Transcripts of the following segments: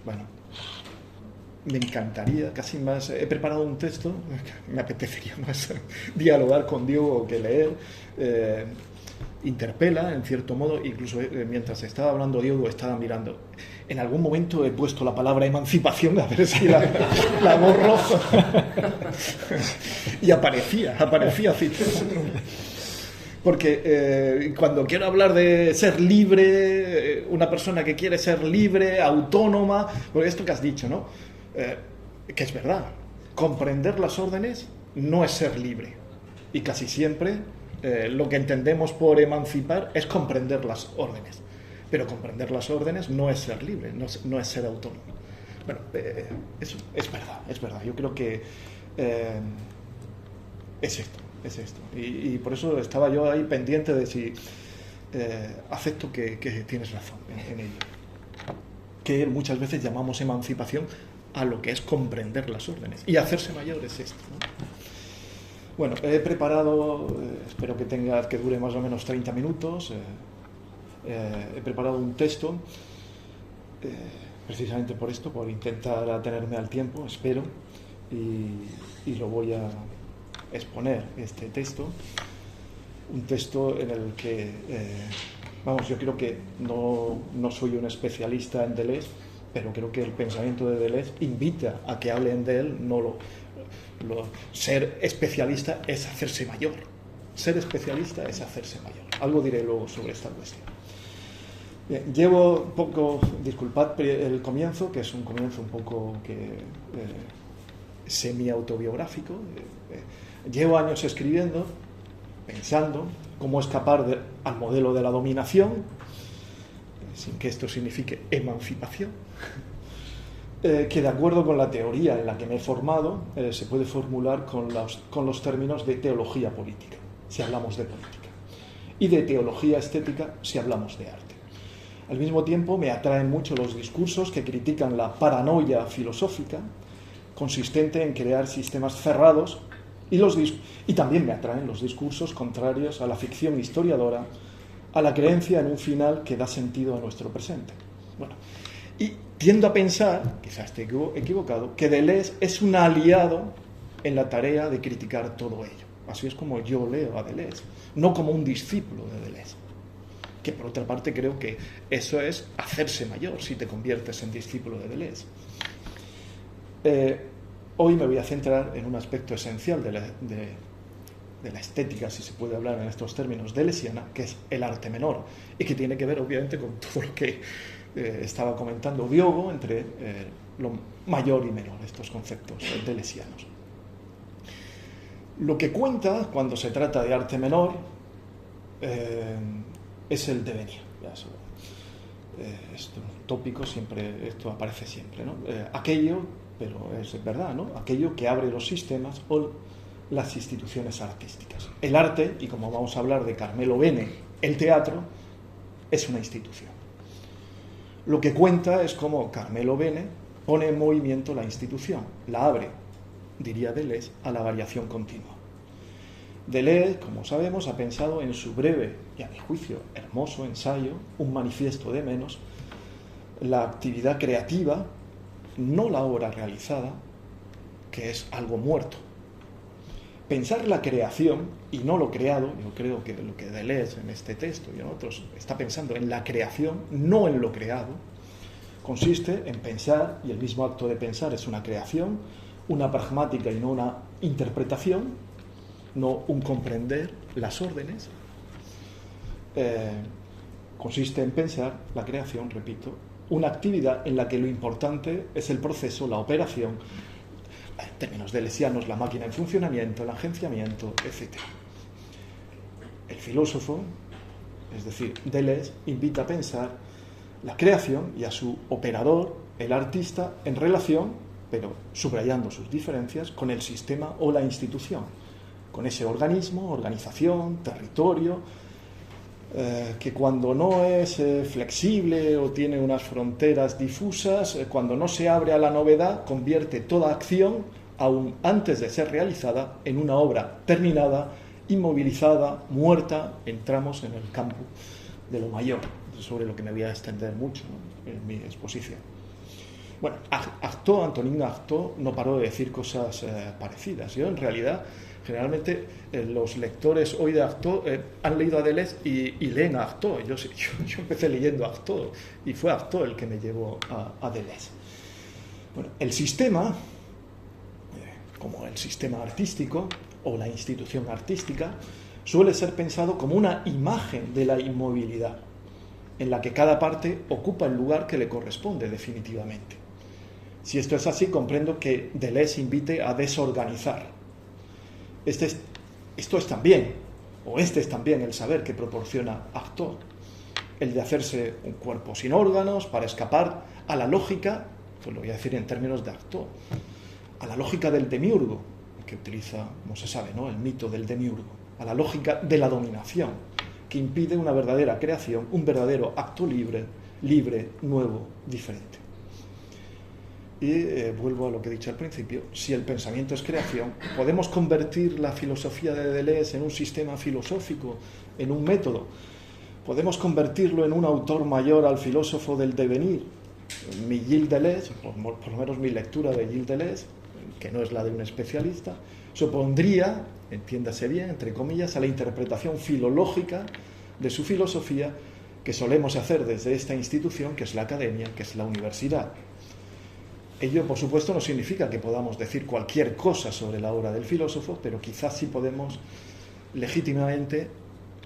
Bueno, me encantaría, casi más, he preparado un texto, me apetecería más dialogar con Diego que leer, interpela en cierto modo, incluso mientras estaba hablando Diego estaba mirando, en algún momento he puesto la palabra emancipación a ver si la borro y aparecía así. Porque cuando quiero hablar de ser libre, una persona que quiere ser libre, autónoma, porque esto que has dicho, ¿no? Que es verdad, comprender las órdenes no es ser libre. Y casi siempre lo que entendemos por emancipar es comprender las órdenes. Pero comprender las órdenes no es ser libre, no es ser autónomo. Bueno, eso es verdad. Yo creo que es esto. Y por eso estaba yo ahí pendiente de si acepto que tienes razón en ello. Que muchas veces llamamos emancipación a lo que es comprender las órdenes. Y hacerse mayor es esto, ¿no? Bueno, he preparado, espero que dure más o menos 30 minutos. He preparado un texto, precisamente por esto, por intentar atenerme al tiempo, espero, y lo voy a exponer, este texto. Un texto en el que, yo creo que no soy un especialista en Deleuze, pero creo que el pensamiento de Deleuze invita a que hablen de él. Ser especialista es hacerse mayor. Ser especialista es hacerse mayor. Algo diré luego sobre esta cuestión. Bien, llevo un poco, disculpad el comienzo, que es un comienzo un poco semi-autobiográfico. Llevo años escribiendo, pensando cómo escapar al modelo de la dominación, sin que esto signifique emancipación, que de acuerdo con la teoría en la que me he formado, se puede formular con los términos de teología política, si hablamos de política, y de teología estética, si hablamos de arte. Al mismo tiempo, me atraen mucho los discursos que critican la paranoia filosófica, consistente en crear sistemas cerrados, y también me atraen los discursos contrarios a la ficción historiadora, a la creencia en un final que da sentido a nuestro presente. Bueno, y tiendo a pensar, quizás esté equivocado, que Deleuze es un aliado en la tarea de criticar todo ello. Así es como yo leo a Deleuze, no como un discípulo de Deleuze. Que por otra parte creo que eso es hacerse mayor si te conviertes en discípulo de Deleuze. Hoy me voy a centrar en un aspecto esencial de la estética, si se puede hablar en estos términos, deleuziana, que es el arte menor, y que tiene que ver obviamente con todo lo que estaba comentando Diogo, entre lo mayor y menor, estos conceptos deleuzianos. Lo que cuenta cuando se trata de arte menor es el devenir. Esto es un tópico, esto aparece siempre, ¿no? Aquello, pero es verdad, ¿no? Aquello que abre los sistemas o las instituciones artísticas. El arte, y como vamos a hablar de Carmelo Bene, el teatro, es una institución. Lo que cuenta es cómo Carmelo Bene pone en movimiento la institución, la abre, diría Deleuze, a la variación continua. Deleuze, como sabemos, ha pensado en su breve y, a mi juicio, hermoso ensayo, Un manifiesto de menos, la actividad creativa, no la obra realizada, que es algo muerto. Pensar la creación y no lo creado, yo creo que lo que Deleuze en este texto y en otros está pensando en la creación, no en lo creado, consiste en pensar, y el mismo acto de pensar es una creación, una pragmática y no una interpretación, no un comprender las órdenes. Consiste en pensar la creación, repito, una actividad en la que lo importante es el proceso, la operación, en términos deleuzianos, la máquina en funcionamiento, el agenciamiento, etc. El filósofo, es decir, Deleuze, invita a pensar la creación y a su operador, el artista, en relación, pero subrayando sus diferencias, con el sistema o la institución, con ese organismo, organización, territorio, que cuando no es flexible o tiene unas fronteras difusas, cuando no se abre a la novedad, convierte toda acción, aún antes de ser realizada, en una obra terminada, inmovilizada, muerta. Entramos en el campo de lo mayor, sobre lo que me voy a extender mucho, ¿no?, en mi exposición. Bueno, Artaud, Antonin Artaud, no paró de decir cosas parecidas. Yo, en realidad, generalmente los lectores hoy de Artaud han leído a Deleuze y leen a Artaud. Yo empecé leyendo a Artaud y fue Artaud el que me llevó a Deleuze. Bueno, el sistema, como el sistema artístico o la institución artística, suele ser pensado como una imagen de la inmovilidad, en la que cada parte ocupa el lugar que le corresponde definitivamente. Si esto es así, comprendo que Deleuze invite a desorganizar. Esto es también el saber que proporciona Artaud, el de hacerse un cuerpo sin órganos para escapar a la lógica, pues lo voy a decir en términos de Artaud, a la lógica del demiurgo, que utiliza, como se sabe, ¿no?, el mito del demiurgo, a la lógica de la dominación, que impide una verdadera creación, un verdadero acto libre, nuevo, diferente. Y vuelvo a lo que he dicho al principio: si el pensamiento es creación, podemos convertir la filosofía de Deleuze en un sistema filosófico, en un método. Podemos convertirlo en un autor mayor al filósofo del devenir. Mi Gilles Deleuze, por lo menos mi lectura de Gilles Deleuze, que no es la de un especialista, supondría, entiéndase bien, entre comillas, a la interpretación filológica de su filosofía que solemos hacer desde esta institución, que es la academia, que es la universidad. Ello, por supuesto, no significa que podamos decir cualquier cosa sobre la obra del filósofo, pero quizás sí podemos legítimamente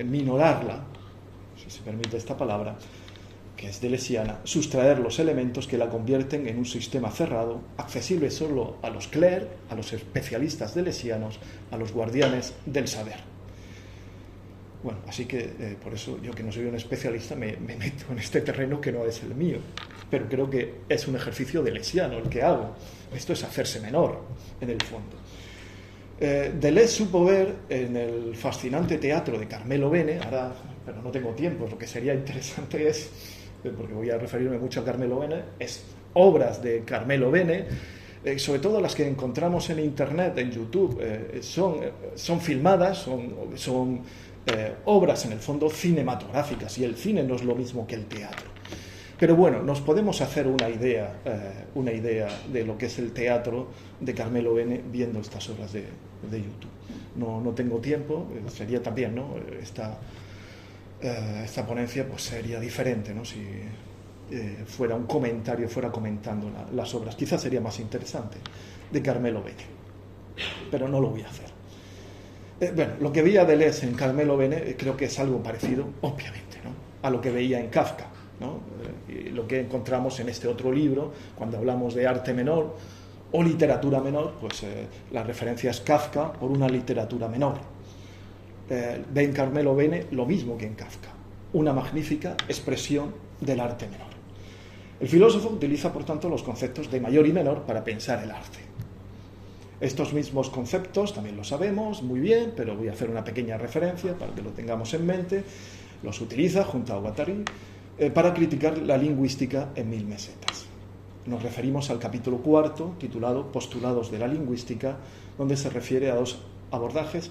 minorarla, si se permite esta palabra, que es deleuziana, sustraer los elementos que la convierten en un sistema cerrado, accesible solo a los clercs, a los especialistas deleuzianos, a los guardianes del saber. Bueno, así que por eso yo, que no soy un especialista, me meto en este terreno que no es el mío, pero creo que es un ejercicio deleuziano el que hago. Esto es hacerse menor, en el fondo. Deleuze supo ver en el fascinante teatro de Carmelo Bene, ahora, pero no tengo tiempo, lo que sería interesante es, porque voy a referirme mucho a Carmelo Bene, es obras de Carmelo Bene, sobre todo las que encontramos en internet, en YouTube, son filmadas, son obras en el fondo cinematográficas, y el cine no es lo mismo que el teatro. Pero bueno, nos podemos hacer una idea de lo que es el teatro de Carmelo Bene viendo estas obras de YouTube. No tengo tiempo, sería también, ¿no?, esta ponencia pues sería diferente, ¿no?, si fuera un comentario, fuera comentando las obras. Quizás sería más interesante, de Carmelo Bene, pero no lo voy a hacer. Bueno, lo que veía Deleuze en Carmelo Bene creo que es algo parecido, obviamente, ¿no?, a lo que veía en Kafka, ¿no?, y lo que encontramos en este otro libro, cuando hablamos de arte menor o literatura menor, pues la referencia es Kafka por una literatura menor. Ve en Carmelo Bene lo mismo que en Kafka, una magnífica expresión del arte menor. El filósofo utiliza, por tanto, los conceptos de mayor y menor para pensar el arte. Estos mismos conceptos también lo sabemos muy bien, pero voy a hacer una pequeña referencia para que lo tengamos en mente. Los utiliza junto a Guattari para criticar la lingüística en 1000 mesetas. Nos referimos al capítulo 4, titulado Postulados de la lingüística, donde se refiere a dos abordajes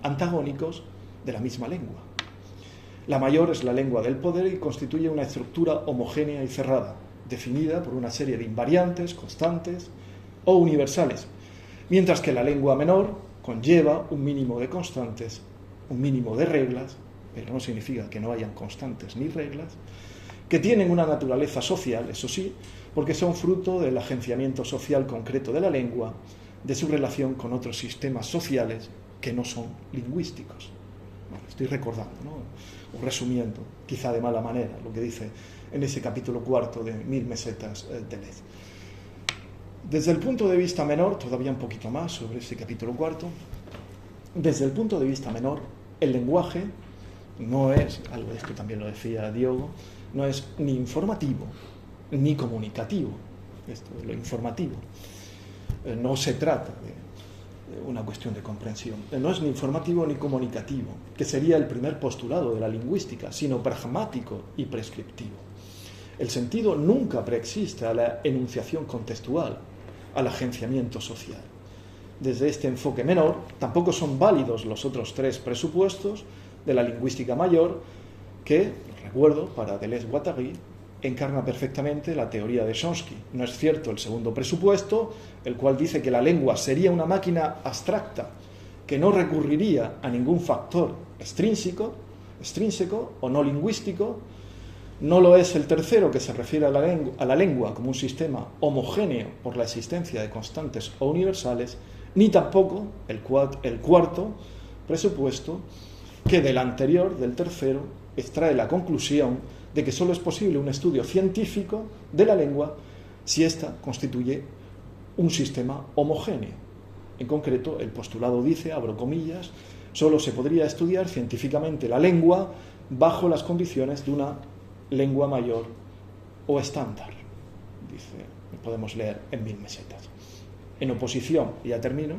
antagónicos de la misma lengua. La mayor es la lengua del poder y constituye una estructura homogénea y cerrada, definida por una serie de invariantes, constantes o universales, mientras que la lengua menor conlleva un mínimo de constantes, un mínimo de reglas, pero no significa que no hayan constantes ni reglas, que tienen una naturaleza social, eso sí, porque son fruto del agenciamiento social concreto de la lengua, de su relación con otros sistemas sociales que no son lingüísticos. Bueno, estoy recordando, ¿no?, o resumiendo, quizá de mala manera, lo que dice en ese capítulo 4 de 1000 mesetas Deleuze. Desde el punto de vista menor, todavía un poquito más sobre ese capítulo 4, desde el punto de vista menor, el lenguaje no es, algo de esto también lo decía Diogo, no es ni informativo ni comunicativo. Esto es lo informativo. No se trata de una cuestión de comprensión. No es ni informativo ni comunicativo, que sería el primer postulado de la lingüística, sino pragmático y prescriptivo. El sentido nunca preexiste a la enunciación contextual, al agenciamiento social. Desde este enfoque menor, tampoco son válidos los otros tres presupuestos de la lingüística mayor, que, recuerdo, para Deleuze-Guattari, encarna perfectamente la teoría de Chomsky. No es cierto el segundo presupuesto, el cual dice que la lengua sería una máquina abstracta que no recurriría a ningún factor extrínseco o no lingüístico. No lo es el tercero, que se refiere a la lengua como un sistema homogéneo por la existencia de constantes o universales, ni tampoco el cuarto presupuesto, que del anterior, del tercero, extrae la conclusión de que solo es posible un estudio científico de la lengua si ésta constituye un sistema homogéneo. En concreto, el postulado dice, abro comillas, solo se podría estudiar científicamente la lengua bajo las condiciones de una lengua mayor o estándar. Dice, podemos leer en 1000 mesetas. En oposición, ya termino,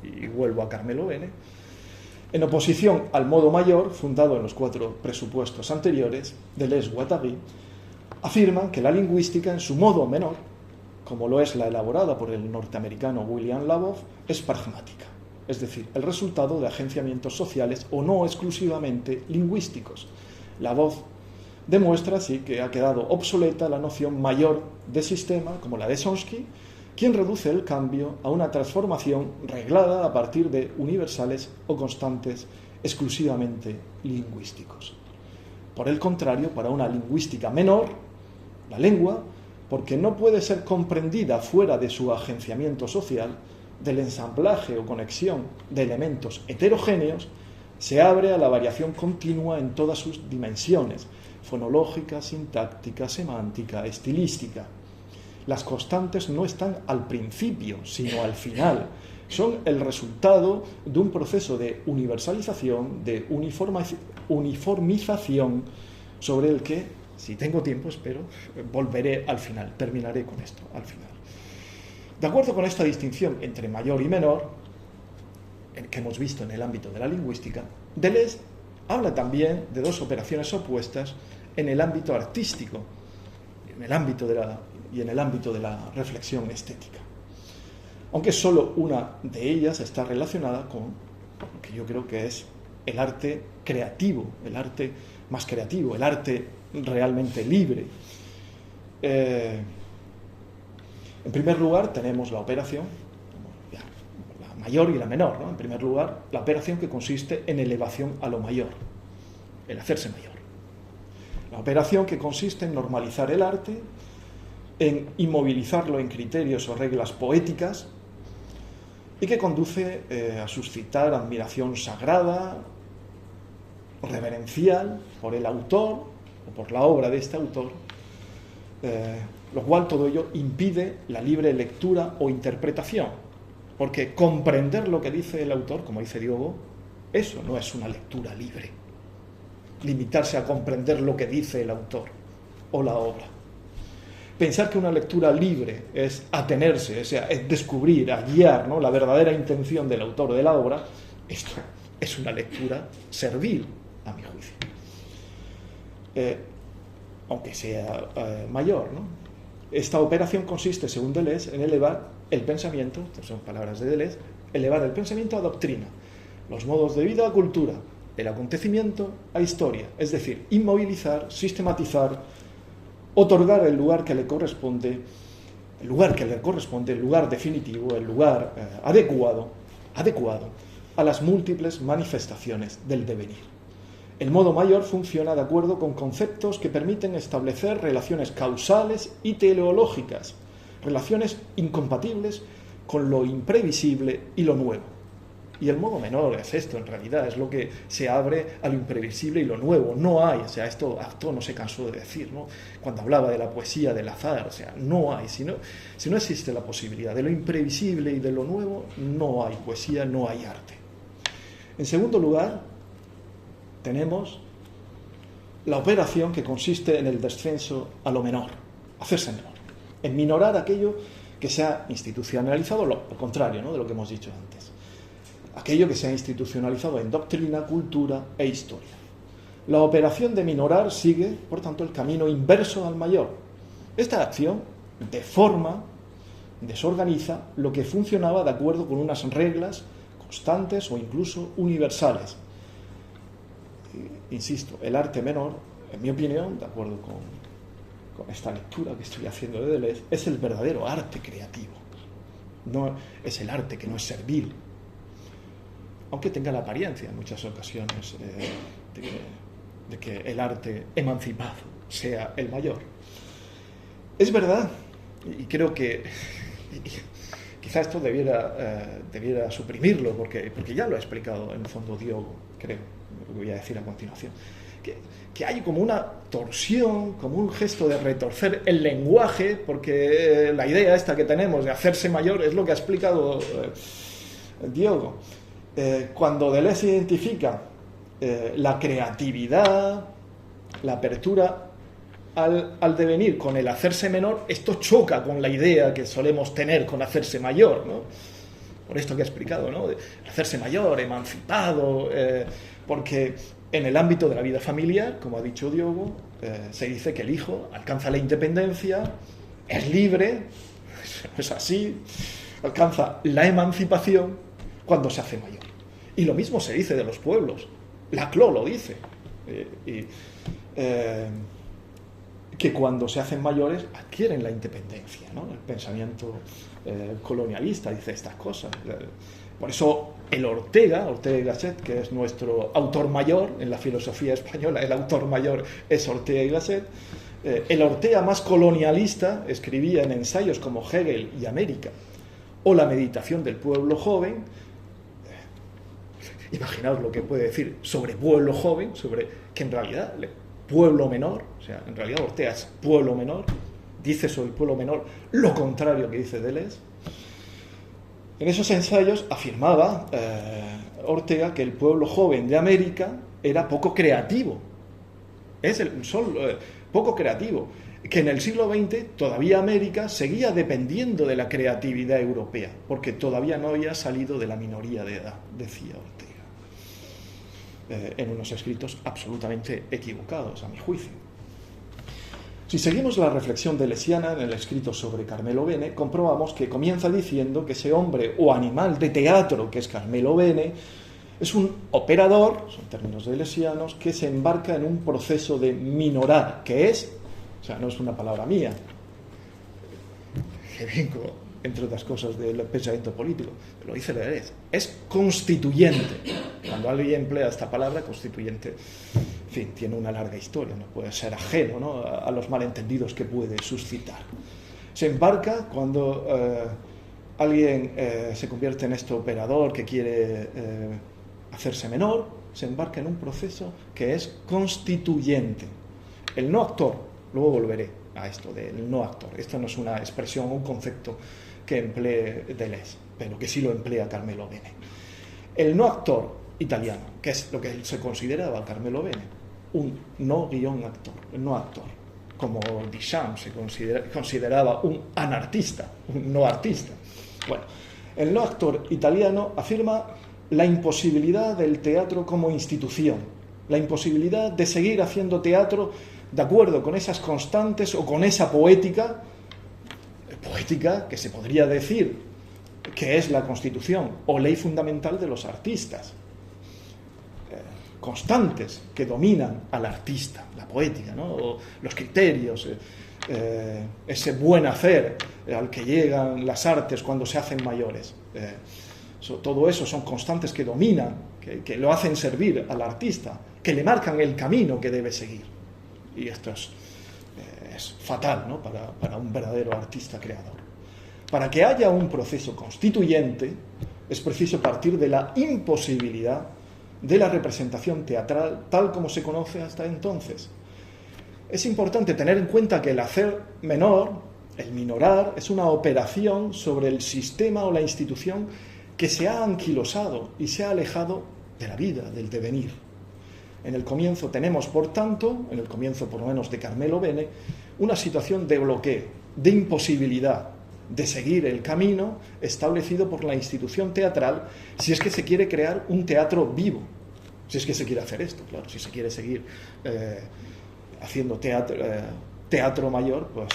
y vuelvo a Carmelo Bene, en oposición al modo mayor, fundado en los 4 presupuestos anteriores, Deleuze-Guattari afirman que la lingüística en su modo menor, como lo es la elaborada por el norteamericano William Labov, es pragmática, es decir, el resultado de agenciamientos sociales o no exclusivamente lingüísticos. Labov demuestra así que ha quedado obsoleta la noción mayor de sistema, como la de Chomsky, quien reduce el cambio a una transformación reglada a partir de universales o constantes exclusivamente lingüísticos. Por el contrario, para una lingüística menor, la lengua, porque no puede ser comprendida fuera de su agenciamiento social, del ensamblaje o conexión de elementos heterogéneos, se abre a la variación continua en todas sus dimensiones, fonológica, sintáctica, semántica, estilística. Las constantes no están al principio, sino al final. Son el resultado de un proceso de universalización, de uniformización, sobre el que, si tengo tiempo, espero, volveré al final, terminaré con esto al final. De acuerdo con esta distinción entre mayor y menor, que hemos visto en el ámbito de la lingüística, Deleuze habla también de 2 operaciones opuestas en el ámbito artístico y en el ámbito de la reflexión estética. Aunque solo una de ellas está relacionada con lo que yo creo que es el arte creativo, el arte más creativo, el arte realmente libre. En primer lugar, tenemos la operación, la mayor y la menor, ¿no? En primer lugar, la operación que consiste en elevación a lo mayor, el hacerse mayor. La operación que consiste en normalizar el arte, en inmovilizarlo en criterios o reglas poéticas, y que conduce a suscitar admiración sagrada, reverencial por el autor o por la obra de este autor, lo cual todo ello impide la libre lectura o interpretación, porque comprender lo que dice el autor, como dice Diogo, eso no es una lectura libre. Limitarse a comprender lo que dice el autor o la obra. Pensar que una lectura libre es atenerse, o sea, es descubrir, a guiar, ¿no?, la verdadera intención del autor de la obra, esto es una lectura servil, a mi juicio. Aunque sea mayor, ¿no? Esta operación consiste, según Deleuze, en elevar el pensamiento, estas son palabras de Deleuze, elevar el pensamiento a doctrina, los modos de vida a cultura, el acontecimiento a historia, es decir, inmovilizar, sistematizar, otorgar el lugar que le corresponde, el lugar definitivo, el lugar adecuado a las múltiples manifestaciones del devenir. El modo mayor funciona de acuerdo con conceptos que permiten establecer relaciones causales y teleológicas, relaciones incompatibles con lo imprevisible y lo nuevo. Y el modo menor es esto, en realidad, es lo que se abre a lo imprevisible y lo nuevo. No hay, o sea, esto no se cansó de decir, ¿no?, cuando hablaba de la poesía del azar, o sea, no hay, si no existe la posibilidad de lo imprevisible y de lo nuevo, no hay poesía, no hay arte. En segundo lugar, tenemos la operación que consiste en el descenso a lo menor, hacerse menor, en minorar aquello que se ha institucionalizado, lo contrario, ¿no?, de lo que hemos dicho antes. Aquello que se ha institucionalizado en doctrina, cultura e historia. La operación de minorar sigue, por tanto, el camino inverso al mayor. Esta acción deforma, desorganiza lo que funcionaba de acuerdo con unas reglas constantes o incluso universales. Insisto, el arte menor en mi opinión, de acuerdo con esta lectura que estoy haciendo de Deleuze, es el verdadero arte creativo. No es el arte que no es servil, aunque tenga la apariencia en muchas ocasiones de que el arte emancipado sea el mayor. Es verdad, y creo que quizá esto debiera suprimirlo, porque ya lo ha explicado en el fondo Diogo, creo, lo que voy a decir a continuación, que hay como una torsión, como un gesto de retorcer el lenguaje, porque la idea esta que tenemos de hacerse mayor es lo que ha explicado Diogo. Cuando Deleuze identifica la creatividad, la apertura al devenir con el hacerse menor, esto choca con la idea que solemos tener con hacerse mayor, ¿no? Por esto que he explicado, ¿no? De hacerse mayor, emancipado, porque en el ámbito de la vida familiar, como ha dicho Diogo, se dice que el hijo alcanza la independencia, es libre, es así, alcanza la emancipación cuando se hace mayor. Y lo mismo se dice de los pueblos. Laclau lo dice. Que cuando se hacen mayores adquieren la independencia, ¿no? El pensamiento colonialista dice estas cosas. Por eso Ortega y Gasset, que es nuestro autor mayor en la filosofía española, el autor mayor es Ortega y Gasset. El Ortega más colonialista escribía en ensayos como Hegel y América, o La meditación del pueblo joven. Imaginaos lo que puede decir sobre pueblo joven, sobre que en realidad pueblo menor, o sea, en realidad Ortega es pueblo menor, dice sobre el pueblo menor lo contrario que dice Deleuze. En esos ensayos afirmaba Ortega que el pueblo joven de América era poco creativo, poco creativo, que en el siglo XX todavía América seguía dependiendo de la creatividad europea, porque todavía no había salido de la minoría de edad, decía Ortega. En unos escritos absolutamente equivocados, a mi juicio. Si seguimos la reflexión deleuziana en el escrito sobre Carmelo Bene, comprobamos que comienza diciendo que ese hombre o animal de teatro que es Carmelo Bene es un operador, son términos deleuzianos, que se embarca en un proceso de minorar, que es, o sea, no es una palabra mía, que vengo, entre otras cosas, del pensamiento político, lo dice Deleuze, es constituyente. Cuando alguien emplea esta palabra, constituyente, en fin, tiene una larga historia, no puede ser ajeno, ¿no?, a los malentendidos que puede suscitar. Se embarca cuando alguien se convierte en este operador que quiere hacerse menor, se embarca en un proceso que es constituyente. El no actor, luego volveré a esto del no actor, esto no es una expresión, un concepto que emplee Deleuze, pero que sí lo emplea Carmelo Bene. El no actor italiano, que es lo que se consideraba Carmelo Bene, un no guión actor, no actor, como Duchamp se consideraba un anartista, un no artista. Bueno, el no actor italiano afirma la imposibilidad del teatro como institución, la imposibilidad de seguir haciendo teatro de acuerdo con esas constantes o con esa poética que se podría decir que es la constitución o ley fundamental de los artistas, constantes que dominan al artista, la poética, ¿no?, o los criterios, ese buen hacer al que llegan las artes cuando se hacen mayores. Todo eso son constantes que dominan, que lo hacen servir al artista, que le marcan el camino que debe seguir. Y esto es fatal, ¿no?, para un verdadero artista creador. Para que haya un proceso constituyente es preciso partir de la imposibilidad de la representación teatral tal como se conoce hasta entonces. Es importante tener en cuenta que el hacer menor, el minorar, es una operación sobre el sistema o la institución que se ha anquilosado y se ha alejado de la vida, del devenir. En el comienzo tenemos, por tanto, en el comienzo por lo menos de Carmelo Bene, una situación de bloqueo, de imposibilidad de seguir el camino establecido por la institución teatral, si es que se quiere crear un teatro vivo, si es que se quiere hacer esto, claro, si se quiere seguir haciendo teatro mayor, pues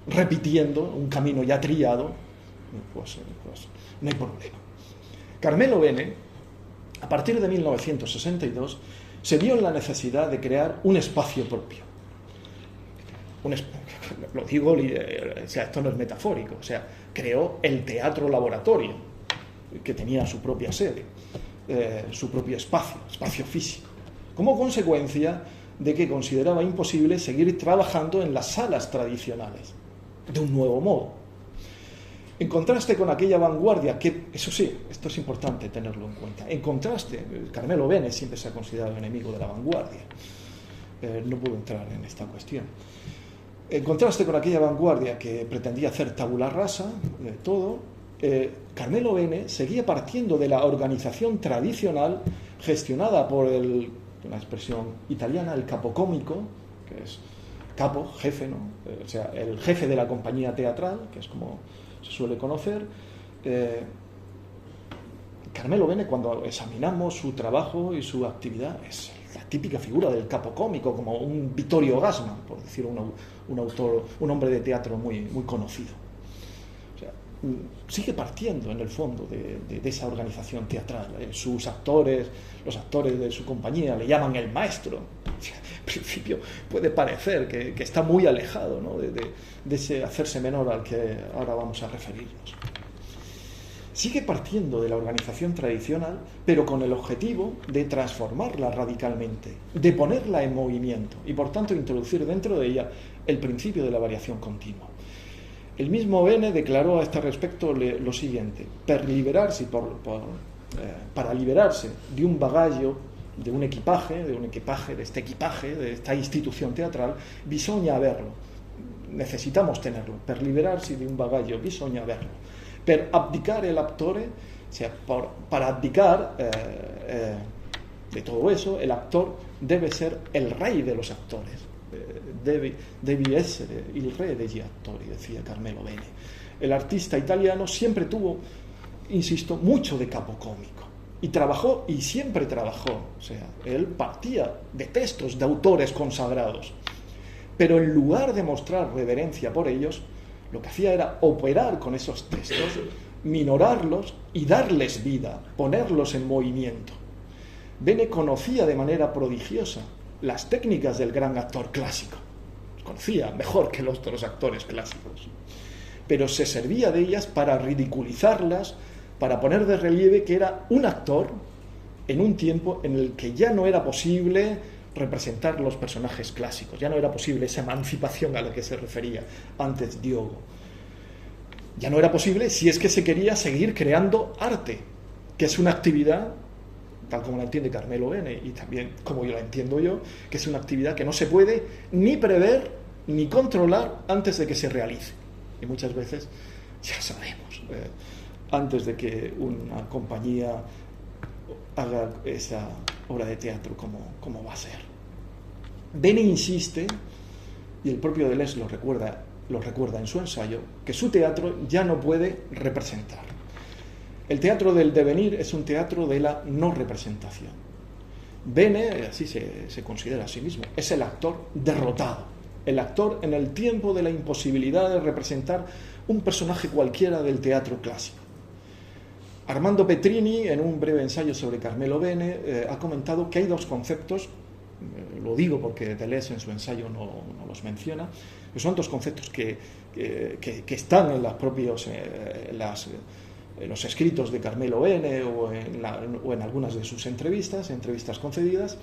repitiendo un camino ya trillado, pues no hay problema. Carmelo Bene, a partir de 1962, se vio en la necesidad de crear un espacio propio. Lo digo, o sea, esto no es metafórico, o sea, creó el teatro laboratorio, que tenía su propia sede, su propio espacio físico, como consecuencia de que consideraba imposible seguir trabajando en las salas tradicionales, de un nuevo modo. En contraste con aquella vanguardia, que, eso sí, esto es importante tenerlo en cuenta, en contraste, Carmelo Bene siempre se ha considerado enemigo de la vanguardia, no puedo entrar en esta cuestión. En contraste con aquella vanguardia que pretendía hacer tabula rasa de todo, Carmelo Bene seguía partiendo de la organización tradicional gestionada por una expresión italiana, el capocómico, que es capo, jefe, ¿no? O sea, el jefe de la compañía teatral, que es como se suele conocer. Carmelo Bene, cuando examinamos su trabajo y su actividad, es la típica figura del capocómico, como un Vittorio Gassman, por decir un autor, un hombre de teatro muy, muy conocido. O sea, sigue partiendo en el fondo de esa organización teatral. Sus actores, los actores de su compañía le llaman el maestro. En principio puede parecer que está muy alejado, ¿no?, de ese hacerse menor al que ahora vamos a referirnos. Sigue partiendo de la organización tradicional, pero con el objetivo de transformarla radicalmente, de ponerla en movimiento y, por tanto, introducir dentro de ella el principio de la variación continua. El mismo Bene declaró a este respecto lo siguiente: para liberarse de un bagaglio, de esta institución teatral, bisogna averlo. Necesitamos tenerlo. Per liberarsi di un bagaglio bisogna averlo. Per abdicare l'attore, o sea, para abdicar de todo eso, el actor debe ser el rey de los actores. Devi essere il re degli attori, decía Carmelo Bene. El artista italiano siempre tuvo, insisto, mucho de capocómico. Y trabajó, y siempre trabajó, o sea, él partía de textos de autores consagrados. Pero en lugar de mostrar reverencia por ellos, lo que hacía era operar con esos textos, minorarlos y darles vida, ponerlos en movimiento. Bene conocía de manera prodigiosa las técnicas del gran actor clásico. Conocía mejor que los otros actores clásicos. Pero se servía de ellas para ridiculizarlas, para poner de relieve que era un actor en un tiempo en el que ya no era posible representar los personajes clásicos, ya no era posible esa emancipación a la que se refería antes Diogo. Ya no era posible si es que se quería seguir creando arte, que es una actividad, tal como la entiende Carmelo Bene y también como yo la entiendo yo, que es una actividad que no se puede ni prever ni controlar antes de que se realice. Y muchas veces ya sabemos, antes de que una compañía haga esa obra de teatro como va a ser. Bene insiste, y el propio Deleuze lo recuerda en su ensayo, que su teatro ya no puede representar. El teatro del devenir es un teatro de la no representación. Bene, así se considera a sí mismo, es el actor derrotado, el actor en el tiempo de la imposibilidad de representar un personaje cualquiera del teatro clásico. Armando Petrini, en un breve ensayo sobre Carmelo Bene, ha comentado que hay dos conceptos, lo digo porque Deleuze en su ensayo no los menciona, que son dos conceptos que están en los escritos de Carmelo Bene o en algunas de sus entrevistas concedidas.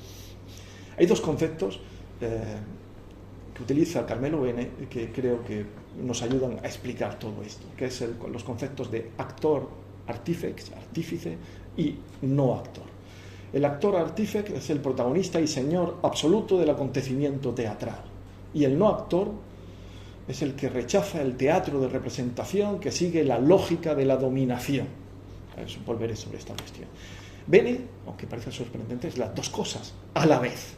Hay dos conceptos que utiliza Carmelo Bene que creo que nos ayudan a explicar todo esto, que es los conceptos de actor, artífice y no actor. El actor artífice es el protagonista y señor absoluto del acontecimiento teatral, y el no actor es el que rechaza el teatro de representación que sigue la lógica de la dominación. Volveré sobre esta cuestión. Bene, aunque parece sorprendente, es las dos cosas a la vez.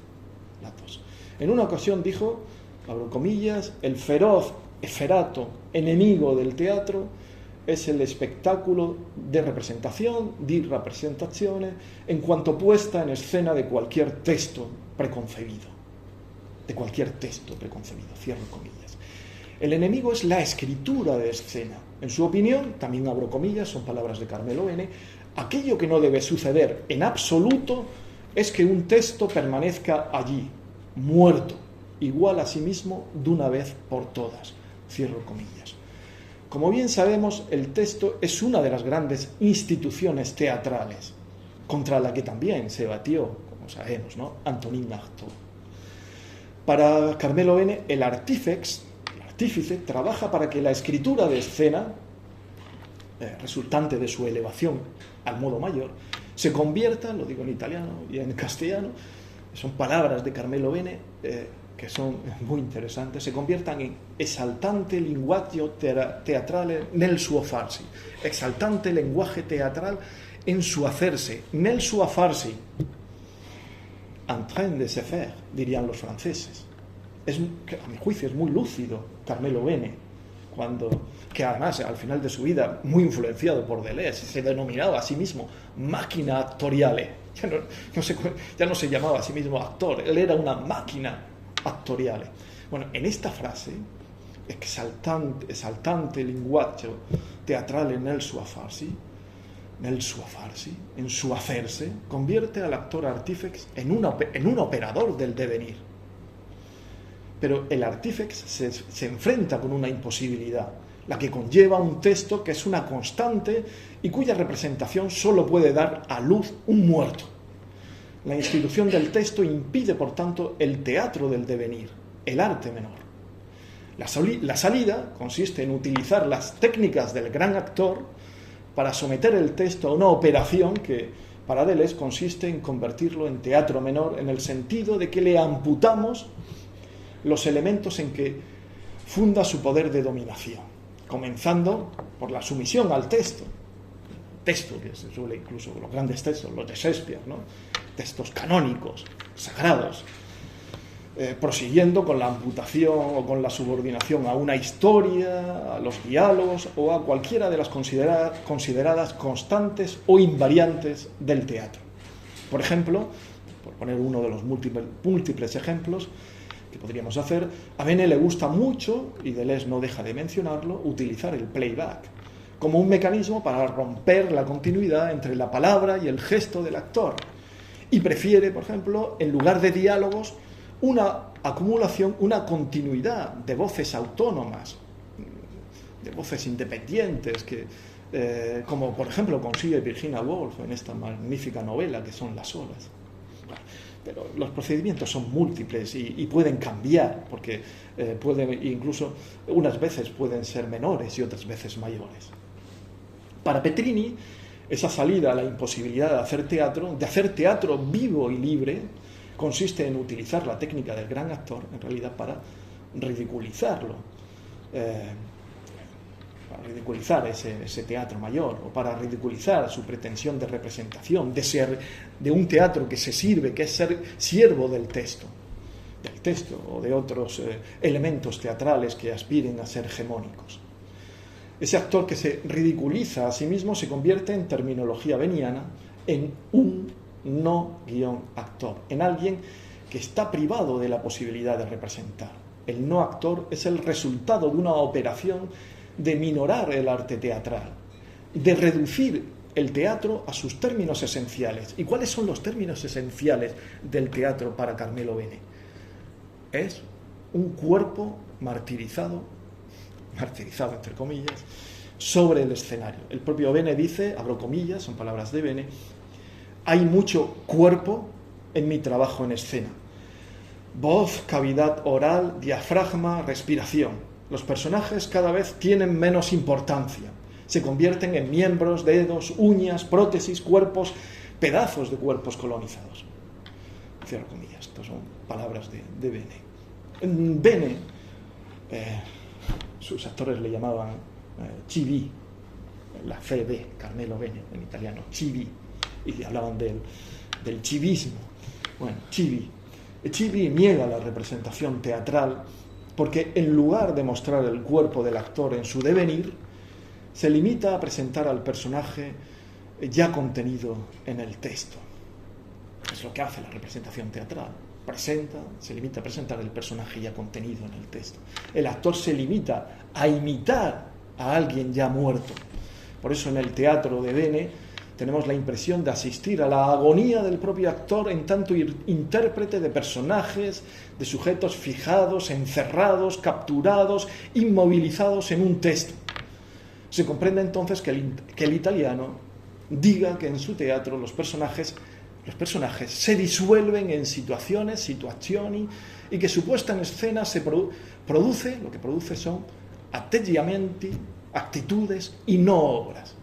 Las dos. En una ocasión dijo, abro comillas, el feroz efferato enemigo del teatro es el espectáculo de representación, di rappresentazione, en cuanto puesta en escena de cualquier texto preconcebido. Cierro comillas. El enemigo es la escritura de escena. En su opinión, también abro comillas, son palabras de Carmelo Bene, aquello que no debe suceder en absoluto es que un texto permanezca allí, muerto, igual a sí mismo de una vez por todas. Cierro comillas. Como bien sabemos, el texto es una de las grandes instituciones teatrales, contra la que también se batió, como sabemos, ¿no?, Antonin Artaud. Para Carmelo Bene, el artífice, trabaja para que la escritura de escena, resultante de su elevación al modo mayor, se convierta, lo digo en italiano y en castellano, son palabras de Carmelo Bene que son muy interesantes, se conviertan en esaltante linguaggio teatrale nel suo farsi, exaltante lenguaje teatral en su hacerse, nel suo farsi, en train de se faire, dirían los franceses. A mi juicio es muy lúcido Carmelo Bene, que además al final de su vida, muy influenciado por Deleuze, se denominaba a sí mismo máquina actoriale. Ya no se llamaba a sí mismo actor, él era una máquina actoriale. Bueno, en esta frase, esaltante linguaggio teatrale nel suo farsi, en su hacerse, convierte al actor artífex en un operador del devenir. Pero el artífex se enfrenta con una imposibilidad, la que conlleva un texto que es una constante y cuya representación solo puede dar a luz un muerto. La institución del texto impide, por tanto, el teatro del devenir, el arte menor. La salida consiste en utilizar las técnicas del gran actor para someter el texto a una operación que, para Deleuze, consiste en convertirlo en teatro menor, en el sentido de que le amputamos los elementos en que funda su poder de dominación, comenzando por la sumisión al texto que se suele, incluso los grandes textos, los de Shakespeare, ¿no?, textos canónicos, sagrados, prosiguiendo con la amputación o con la subordinación a una historia, a los diálogos o a cualquiera de las consideradas constantes o invariantes del teatro. Por ejemplo, por poner uno de los múltiples ejemplos que podríamos hacer, a Bene le gusta mucho, y Deleuze no deja de mencionarlo, utilizar el playback como un mecanismo para romper la continuidad entre la palabra y el gesto del actor, y prefiere, por ejemplo, en lugar de diálogos, una acumulación, una continuidad de voces autónomas, de voces independientes, como por ejemplo consigue Virginia Woolf en esta magnífica novela que son Las olas. Pero los procedimientos son múltiples y pueden cambiar, porque incluso unas veces pueden ser menores y otras veces mayores. Para Petrini, esa salida a la imposibilidad de hacer teatro vivo y libre, consiste en utilizar la técnica del gran actor, en realidad, para ridiculizarlo, para ridiculizar ese teatro mayor, o para ridiculizar su pretensión de representación, de un teatro que se sirve, que es ser siervo del texto o de otros elementos teatrales que aspiren a ser hegemónicos. Ese actor que se ridiculiza a sí mismo se convierte, en terminología beniana, en un no-actor, en alguien que está privado de la posibilidad de representar. El no actor es el resultado de una operación de minorar el arte teatral, de reducir el teatro a sus términos esenciales. ¿Y cuáles son los términos esenciales del teatro para Carmelo Bene? Es un cuerpo martirizado entre comillas, sobre el escenario. El propio Bene dice, abro comillas, son palabras de Bene, hay mucho cuerpo en mi trabajo en escena. Voz, cavidad oral, diafragma, respiración. Los personajes cada vez tienen menos importancia. Se convierten en miembros, dedos, uñas, prótesis, cuerpos, pedazos de cuerpos colonizados. Cierro comillas, estas son palabras de Bene. En Bene, sus actores le llamaban Chivi, la CB, Carmelo Bene en italiano, Chivi, y hablaban del chivismo. Bueno, Chivi niega la representación teatral porque en lugar de mostrar el cuerpo del actor en su devenir, se limita a presentar al personaje ya contenido en el texto. Es lo que hace la representación teatral. Se limita a presentar el personaje ya contenido en el texto. El actor se limita a imitar a alguien ya muerto. Por eso en el teatro de Bene tenemos la impresión de asistir a la agonía del propio actor en tanto intérprete de personajes, de sujetos fijados, encerrados, capturados, inmovilizados en un texto. Se comprende entonces que el italiano diga que en su teatro los personajes se disuelven en situaciones, y que su puesta en escena lo que produce son atteggiamenti, actitudes y no obras.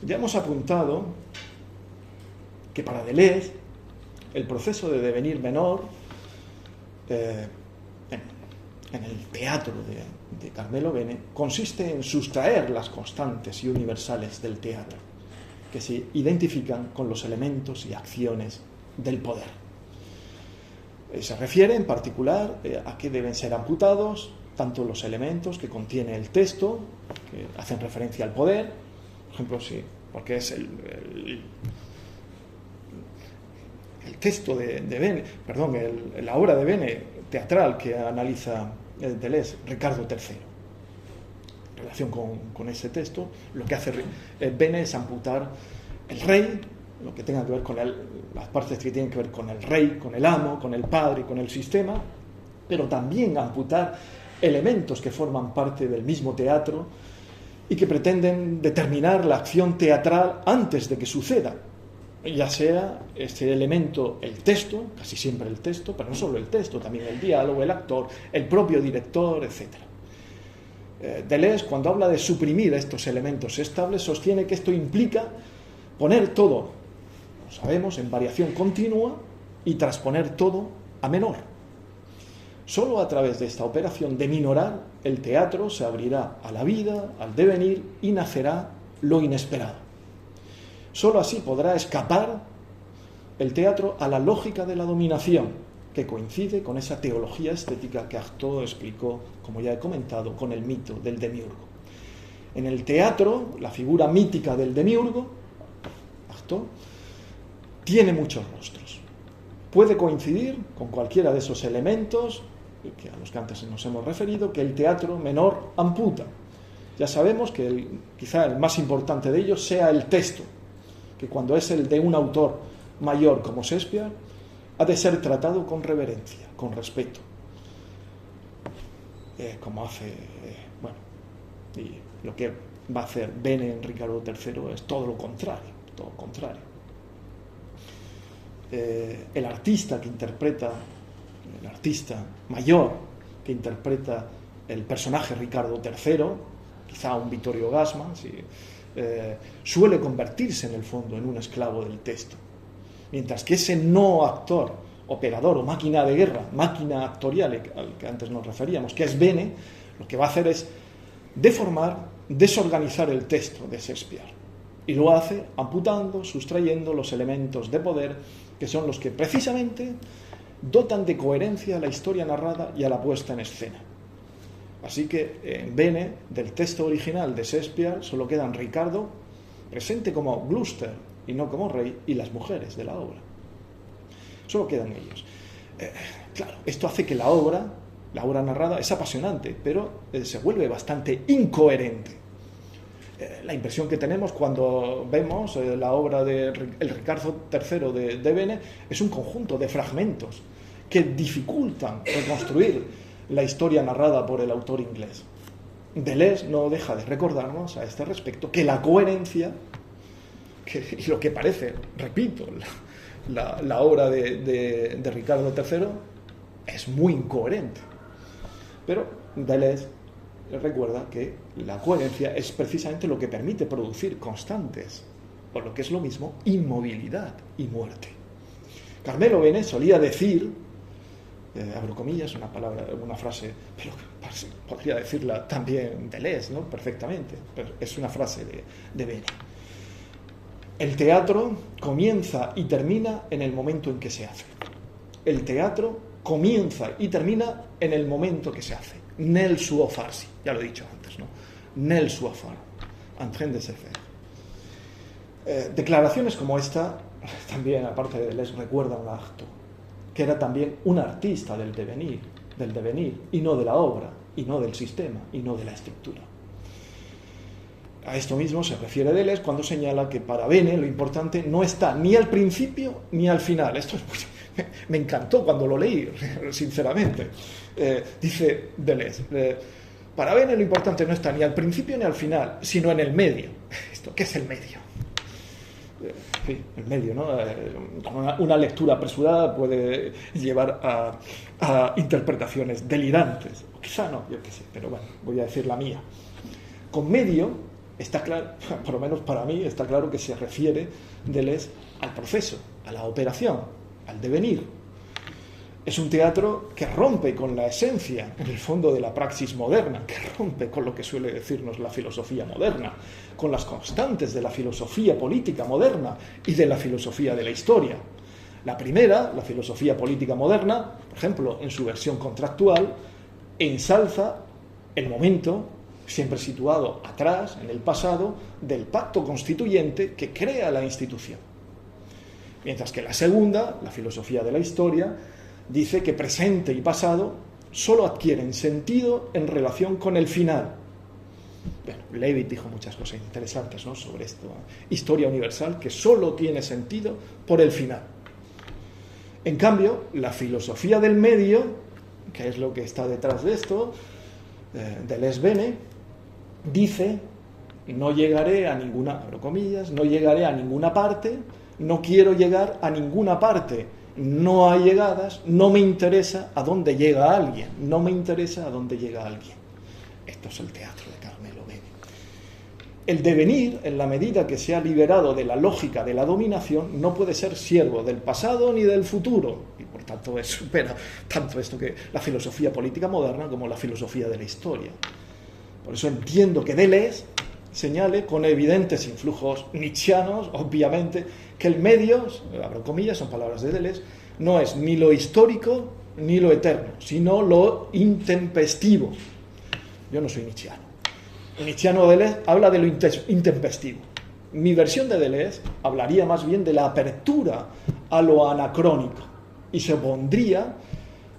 Ya hemos apuntado que para Deleuze el proceso de devenir menor en el teatro de Carmelo Bene consiste en sustraer las constantes y universales del teatro, que se identifican con los elementos y acciones del poder. Se refiere en particular a que deben ser amputados tanto los elementos que contiene el texto, que hacen referencia al poder, por ejemplo, sí, porque es el texto de Bene, la obra de Bene teatral que analiza Deleuze, Ricardo III. En relación con ese texto, lo que hace Bene es amputar el rey, lo que tenga que ver con las partes que tienen que ver con el rey, con el amo, con el padre, con el sistema, pero también amputar elementos que forman parte del mismo teatro y que pretenden determinar la acción teatral antes de que suceda, ya sea este elemento el texto, casi siempre el texto, pero no solo el texto, también el diálogo, el actor, el propio director, etc. Deleuze, cuando habla de suprimir estos elementos estables, sostiene que esto implica poner todo, lo sabemos, en variación continua y transponer todo a menor. Solo a través de esta operación de minorar, el teatro se abrirá a la vida, al devenir, y nacerá lo inesperado. Solo así podrá escapar el teatro a la lógica de la dominación, que coincide con esa teología estética que Artaud explicó, como ya he comentado, con el mito del demiurgo. En el teatro, la figura mítica del demiurgo, Artaud, tiene muchos rostros. Puede coincidir con cualquiera de esos elementos a los que antes nos hemos referido, que el teatro menor amputa. Ya sabemos que quizá el más importante de ellos sea el texto, que cuando es el de un autor mayor como Shakespeare, ha de ser tratado con reverencia, con respeto, como hace, y lo que va a hacer Bene en Ricardo III es todo lo contrario, el artista mayor que interpreta el personaje Ricardo III, quizá un Vittorio Gassman, suele convertirse en el fondo en un esclavo del texto, mientras que ese no actor, operador o máquina de guerra, máquina actorial al que antes nos referíamos, que es Bene, lo que va a hacer es deformar, desorganizar el texto de Shakespeare, y lo hace amputando, sustrayendo los elementos de poder que son los que precisamente dotan de coherencia a la historia narrada y a la puesta en escena. Así que en Bene, del texto original de Shakespeare, solo quedan Ricardo, presente como Gloucester y no como rey, y las mujeres de la obra. Solo quedan ellos. Claro, esto hace que la obra narrada es apasionante, pero se vuelve bastante incoherente. La impresión que tenemos cuando vemos la obra de el Ricardo III de Bene es un conjunto de fragmentos que dificultan reconstruir la historia narrada por el autor inglés. Deleuze no deja de recordarnos a este respecto que la coherencia, y lo que parece, repito, la obra de Ricardo III es muy incoherente. Pero Deleuze recuerda que la coherencia es precisamente lo que permite producir constantes, o lo que es lo mismo, inmovilidad y muerte. Carmelo Bene solía decir, abro comillas, una frase, pero podría decirla también Deleuze, ¿no? Perfectamente, pero es una frase de Bene. El teatro comienza y termina en el momento en que se hace. El teatro comienza y termina en el momento que se hace. Nel suo farsi, ya lo he dicho antes, ¿no? Nel suo fare, en train de se faire. Declaraciones como esta, también, aparte de Deleuze, recuerdan a Artaud, que era también un artista del devenir, y no de la obra, y no del sistema, y no de la estructura. A esto mismo se refiere Deleuze cuando señala que para Bene lo importante no está ni al principio ni al final. Esto me encantó cuando lo leí, sinceramente. Dice Deleuze, para Bene lo importante no está ni al principio ni al final, sino en el medio. ¿Qué es el medio? Sí, el medio, ¿no? Una lectura apresurada puede llevar a interpretaciones delirantes. O quizá no, yo qué sé, pero bueno, voy a decir la mía. Con medio está claro, por lo menos para mí, está claro que se refiere Deleuze al proceso, a la operación, al devenir. Es un teatro que rompe con la esencia, en el fondo, de la praxis moderna, que rompe con lo que suele decirnos la filosofía moderna, con las constantes de la filosofía política moderna y de la filosofía de la historia. La primera, la filosofía política moderna, por ejemplo, en su versión contractual, ensalza el momento, siempre situado atrás, en el pasado, del pacto constituyente que crea la institución. Mientras que la segunda, la filosofía de la historia, dice que presente y pasado solo adquieren sentido en relación con el final. Bueno, Levitt dijo muchas cosas interesantes, ¿no?, sobre esto. Historia universal que solo tiene sentido por el final. En cambio, la filosofía del medio, que es lo que está detrás de esto, Deleuze Bene, dice: no llegaré a ninguna, abro comillas, no llegaré a ninguna parte, no quiero llegar a ninguna parte, no hay llegadas, no me interesa a dónde llega alguien, no me interesa a dónde llega alguien. Esto es el teatro de Carmelo Bene. El devenir, en la medida que se ha liberado de la lógica de la dominación, no puede ser siervo del pasado ni del futuro, y por tanto supera tanto esto que la filosofía política moderna como la filosofía de la historia. Por eso entiendo que Deleuze señale con evidentes influjos nietzschianos, obviamente, que el medio, abro comillas, son palabras de Deleuze, no es ni lo histórico ni lo eterno, sino lo intempestivo. Yo no soy nietzschiano. El nietzschiano Deleuze habla de lo intempestivo. Mi versión de Deleuze hablaría más bien de la apertura a lo anacrónico y se opondría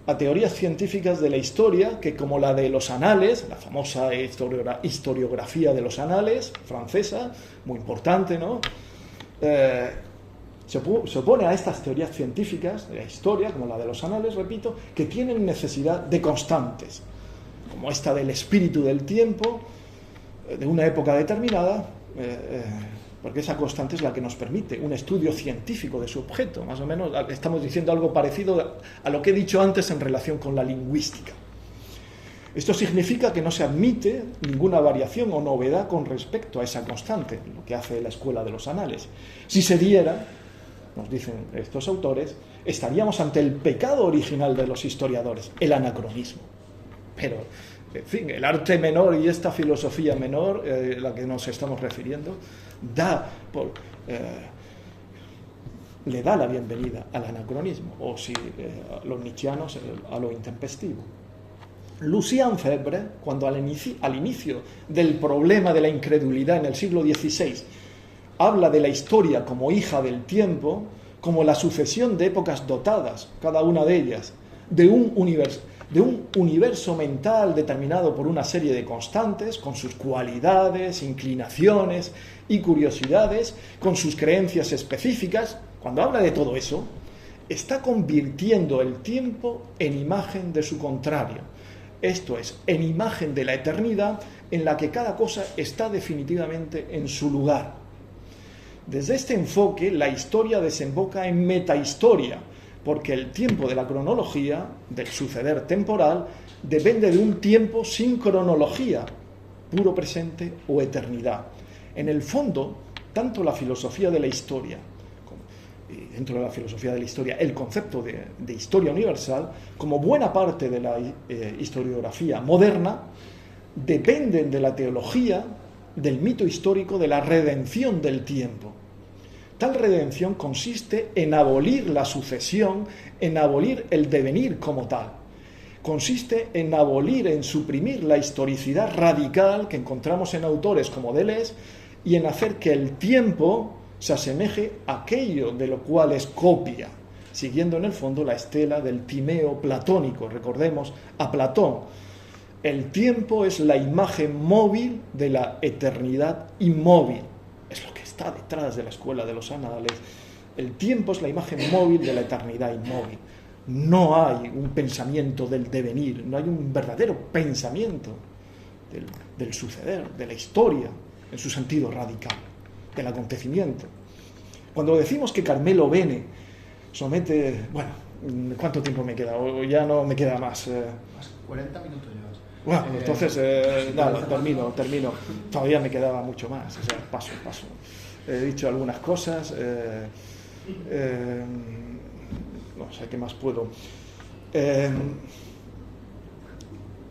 a teorías científicas de la historia que, como la de los anales, la famosa historiografía de los anales francesa, muy importante, ¿no?, se opone a estas teorías científicas de la historia, como la de los anales, repito, que tienen necesidad de constantes, como esta del espíritu del tiempo, de una época determinada, porque esa constante es la que nos permite un estudio científico de su objeto. Más o menos estamos diciendo algo parecido a lo que he dicho antes en relación con la lingüística. Esto significa que no se admite ninguna variación o novedad con respecto a esa constante, lo que hace la escuela de los anales. Si se diera, nos dicen estos autores, estaríamos ante el pecado original de los historiadores, el anacronismo. Pero, en fin, el arte menor y esta filosofía menor, la que nos estamos refiriendo, le da la bienvenida al anacronismo, o si los nietzschianos a lo intempestivo. Lucien Febvre, cuando al inicio del problema de la incredulidad en el siglo XVI habla de la historia como hija del tiempo, como la sucesión de épocas dotadas, cada una de ellas, de un universo mental determinado por una serie de constantes, con sus cualidades, inclinaciones y curiosidades, con sus creencias específicas. Cuando habla de todo eso, está convirtiendo el tiempo en imagen de su contrario. Esto es, en imagen de la eternidad en la que cada cosa está definitivamente en su lugar. Desde este enfoque, la historia desemboca en metahistoria, porque el tiempo de la cronología, del suceder temporal, depende de un tiempo sin cronología, puro presente o eternidad. En el fondo, tanto la filosofía de la historia, y dentro de la filosofía de la historia, el concepto de historia universal, como buena parte de la historiografía moderna, dependen de la teología, del mito histórico, de la redención del tiempo. Tal redención consiste en abolir la sucesión, en abolir el devenir como tal. Consiste en abolir, en suprimir la historicidad radical que encontramos en autores como Deleuze y en hacer que el tiempo se asemeje a aquello de lo cual es copia, siguiendo en el fondo la estela del Timeo platónico. Recordemos a Platón. El tiempo es la imagen móvil de la eternidad inmóvil. Es lo que está detrás de la escuela de los anales. El tiempo es la imagen móvil de la eternidad inmóvil. No hay un pensamiento del devenir, no hay un verdadero pensamiento del suceder, de la historia, en su sentido radical, del acontecimiento. Cuando decimos que Carmelo Bene somete... Bueno, ¿cuánto tiempo me queda? O ya no me queda más. 40 minutos llevas. Bueno, entonces, nada, termino. Todavía me quedaba mucho más, o sea, paso. He dicho algunas cosas, no sé qué más puedo.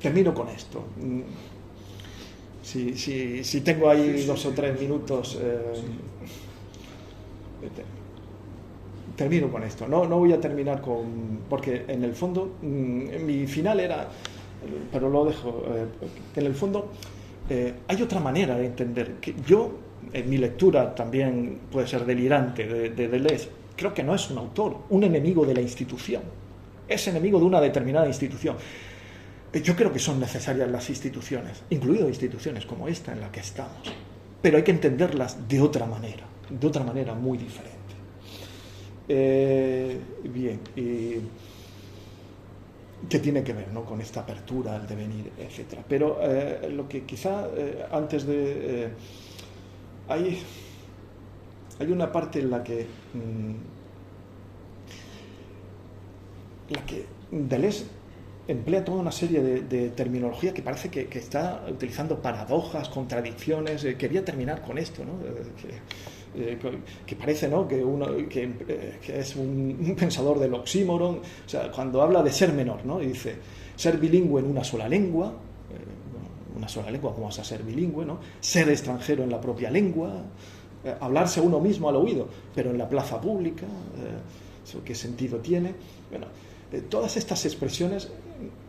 Termino con esto. Si tengo ahí 2 o 3 minutos, termino con esto. No voy a terminar porque en el fondo, mi final era, pero lo dejo, en el fondo hay otra manera de entender, que yo, en mi lectura también puede ser delirante de Deleuze, creo que no es un autor, un enemigo de la institución, es enemigo de una determinada institución. Yo creo que son necesarias las instituciones, incluidas instituciones como esta en la que estamos, pero hay que entenderlas de otra manera muy diferente. Bien, que tiene que ver, ¿no?, con esta apertura al devenir, etc. Pero lo que quizá antes de... hay una parte en la que Deleuze emplea toda una serie de terminología que parece que está utilizando paradojas, contradicciones. Quería terminar con esto, ¿no? Que parece, ¿no?, que es un pensador del oxímoron. O sea, cuando habla de ser menor, ¿no?, y dice ser bilingüe en una sola lengua, ¿cómo vas a ser bilingüe, ¿no? Ser extranjero en la propia lengua, hablarse a uno mismo al oído, pero en la plaza pública, ¿eso qué sentido tiene? Bueno, todas estas expresiones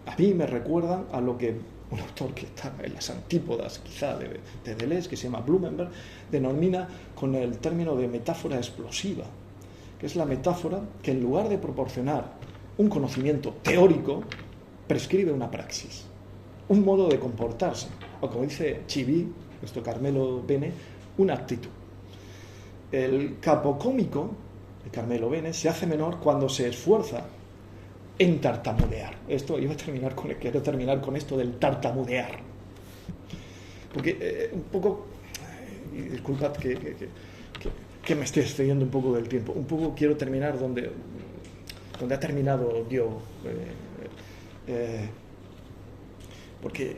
a mí me recuerdan a lo que un autor que está en las antípodas quizá de Deleuze, que se llama Blumenberg, denomina con el término de metáfora explosiva, que es la metáfora que en lugar de proporcionar un conocimiento teórico, prescribe una praxis, un modo de comportarse, o como dice Chiví, nuestro Carmelo Bene, una actitud. El capocómico de Carmelo Bene se hace menor cuando se esfuerza en tartamudear. Quiero terminar con esto del tartamudear. Porque un poco, y disculpad que me estoy excediendo un poco del tiempo, un poco quiero terminar donde ha terminado yo. Porque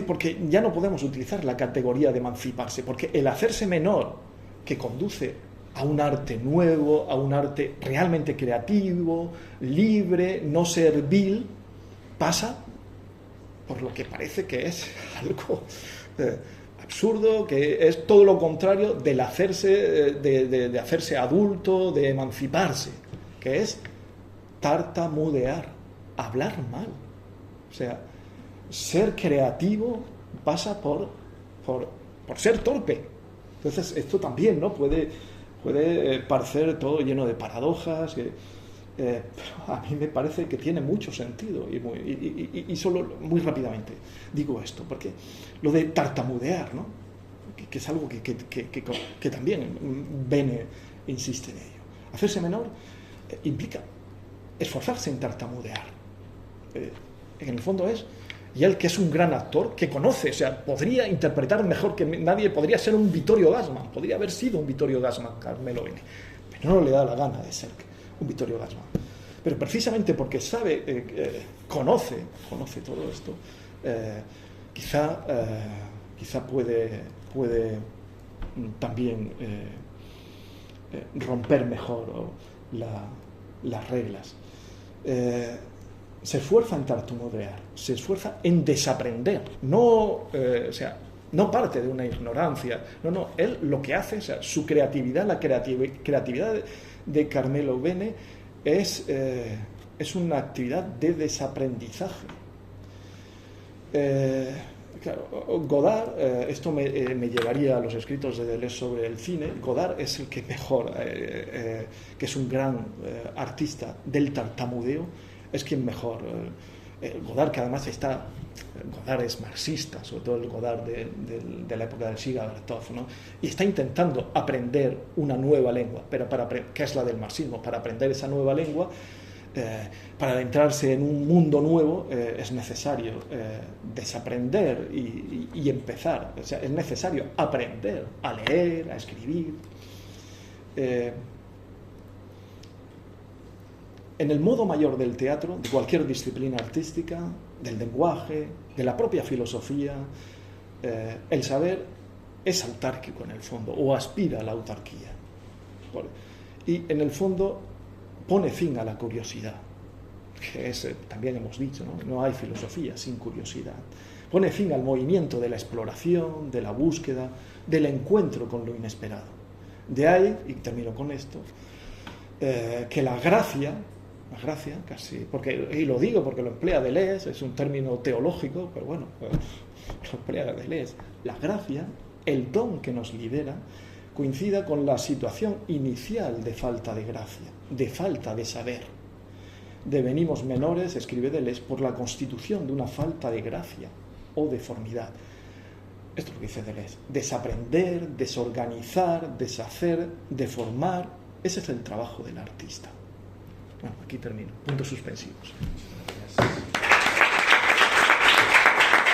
porque ya no podemos utilizar la categoría de emanciparse, porque el hacerse menor, que conduce a un arte nuevo, a un arte realmente creativo, libre, no servil, pasa por lo que parece que es algo absurdo, que es todo lo contrario del hacerse, de hacerse adulto, de emanciparse, que es tartamudear, hablar mal. O sea, ser creativo pasa por ser torpe. Entonces, esto también, ¿no?, puede parecer todo lleno de paradojas, pero a mí me parece que tiene mucho sentido. Y solo muy rápidamente digo esto, porque lo de tartamudear, ¿no?, que es algo que también Bene insiste en ello. Hacerse menor implica esforzarse en tartamudear. En el fondo es... Y él, que es un gran actor, que conoce, o sea, podría interpretar mejor que nadie, podría ser un Vittorio Gassman, podría haber sido un Vittorio Gassman, Carmelo Bene, pero no le da la gana de ser un Vittorio Gassman. Pero precisamente porque sabe, conoce todo esto, quizá puede también romper mejor las reglas. Se esfuerza en tartamudear, se esfuerza en desaprender, no parte de una ignorancia, él lo que hace, o sea, su creatividad, la creatividad de Carmelo Bene es una actividad de desaprendizaje. Claro, Godard, esto me llevaría a los escritos de Deleuze sobre el cine. Godard es el que mejor, que es un gran artista del tartamudeo, es quien mejor. Godard, que además Godard es marxista, sobre todo el Godard de la época del Siga Bertov, ¿no? Y está intentando aprender una nueva lengua, pero que es la del marxismo. Para aprender esa nueva lengua, para adentrarse en un mundo nuevo, es necesario desaprender y empezar. O sea, es necesario aprender a leer, a escribir. En el modo mayor del teatro, de cualquier disciplina artística, del lenguaje, de la propia filosofía, el saber es autárquico en el fondo, o aspira a la autarquía. Y en el fondo pone fin a la curiosidad, que es, también hemos dicho, no hay filosofía sin curiosidad. Pone fin al movimiento de la exploración, de la búsqueda, del encuentro con lo inesperado. De ahí, y termino con esto, que la gracia casi, y lo digo porque lo emplea Deleuze, es un término teológico, pero bueno, lo emplea Deleuze, la gracia, el don que nos libera, coincida con la situación inicial de falta de gracia, de falta de saber. Devenimos menores, escribe Deleuze, por la constitución de una falta de gracia o deformidad. Esto es lo que dice Deleuze. Desaprender, desorganizar, deshacer, deformar, ese es el trabajo del artista. Bueno, aquí termino. Puntos suspensivos.